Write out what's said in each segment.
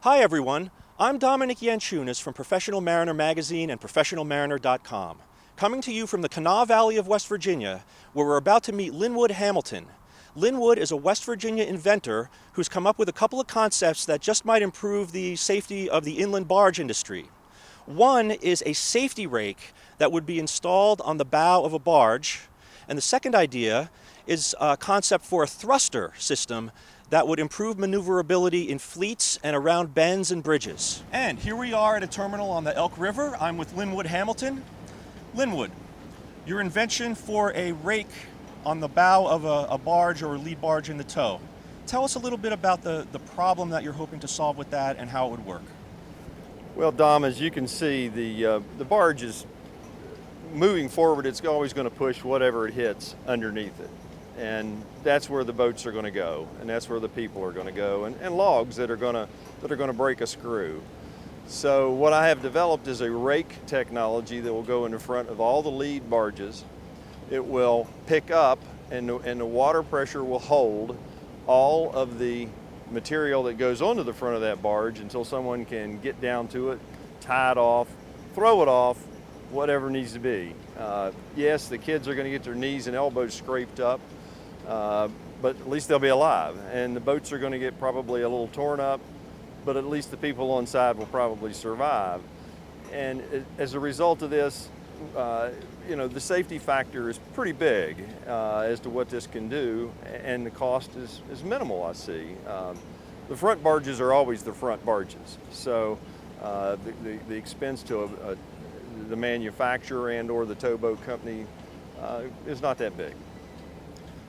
Hi everyone, I'm Dominic Yanchunas from Professional Mariner Magazine and ProfessionalMariner.com, coming to you from the Kanawha Valley of West Virginia, where we're about to meet Linwood Hamilton. Linwood is a West Virginia inventor who's come up with a couple of concepts that just might improve the safety of the inland barge industry. One is a safety rake that would be installed on the bow of a barge, and the second idea is a concept for a thruster system that would improve maneuverability in fleets and around bends and bridges. And here we are at a terminal on the Elk River. I'm with Linwood Hamilton. Linwood, your invention for a rake on the bow of a barge or a lead barge in the tow. Tell us a little bit about the problem that you're hoping to solve with that and how it would work. Well, Dom, as you can see, the barge is moving forward. It's always going to push whatever it hits underneath it. And that's where the boats are going to go, and that's where the people are going to go, and logs that are going to break a screw. So what I have developed is a rake technology that will go in the front of all the lead barges. It will pick up, and the water pressure will hold all of the material that goes onto the front of that barge until someone can get down to it, tie it off, throw it off, whatever needs to be. Yes, the kids are going to get their knees and elbows scraped up, but at least they'll be alive. And the boats are going to get probably a little torn up, but at least the people on side will probably survive. And as a result of this, the safety factor is pretty big as to what this can do, and the cost is minimal, I see. The front barges are always the front barges, so the expense to the manufacturer and or the towboat company is not that big.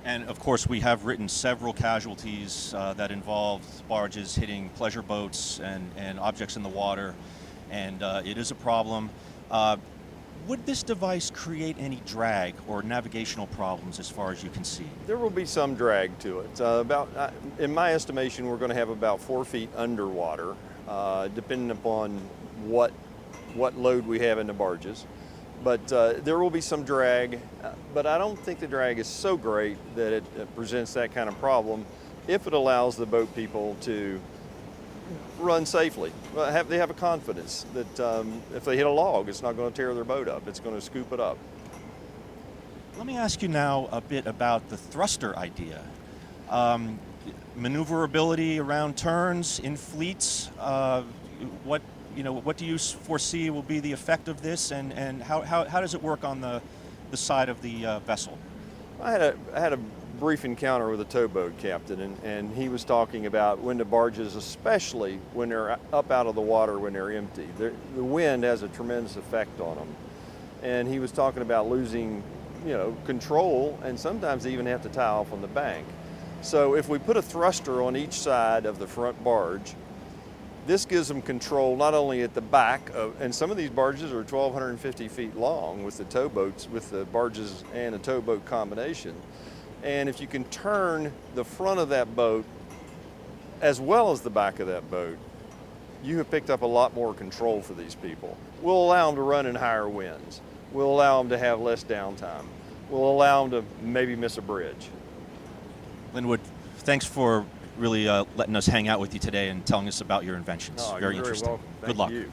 And of course, we have written several casualties that involved barges hitting pleasure boats and objects in the water, and it is a problem. Would this device create any drag or navigational problems as far as you can see? There will be some drag to it. In my estimation, we're going to have about 4 feet underwater, depending upon what load we have in the barges. But there will be some drag, but I don't think the drag is so great that it presents that kind of problem if it allows the boat people to run safely. They have a confidence that if they hit a log, it's not going to tear their boat up, it's going to scoop it up. Let me ask you now a bit about the thruster idea. Maneuverability around turns in fleets, what do you foresee will be the effect of this, and how does it work on the side of the vessel? I had a brief encounter with a towboat captain, and he was talking about when the barges, especially when they're up out of the water when they're empty, the wind has a tremendous effect on them. And he was talking about losing, control, and sometimes they even have to tie off on the bank. So if we put a thruster on each side of the front barge, this gives them control not only at the back and some of these barges are 1,250 feet long with the towboats, with the barges and a towboat combination. And if you can turn the front of that boat as well as the back of that boat, you have picked up a lot more control for these people. We'll allow them to run in higher winds. We'll allow them to have less downtime. We'll allow them to maybe miss a bridge. Linwood, thanks for really letting us hang out with you today and telling us about your inventions. Very interesting. Welcome. Good luck. You.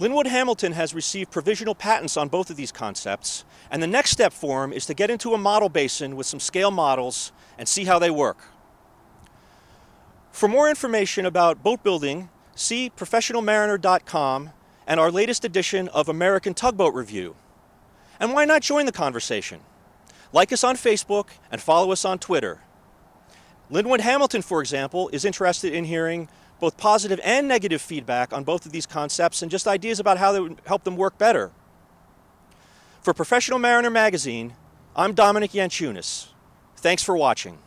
Linwood Hamilton has received provisional patents on both of these concepts, and the next step for him is to get into a model basin with some scale models and see how they work. For more information about boat building, see ProfessionalMariner.com and our latest edition of American Tugboat Review. And why not join the conversation? Like us on Facebook and follow us on Twitter. Linwood Hamilton, for example, is interested in hearing both positive and negative feedback on both of these concepts and just ideas about how they would help them work better. For Professional Mariner Magazine, I'm Dominic Yanchunas. Thanks for watching.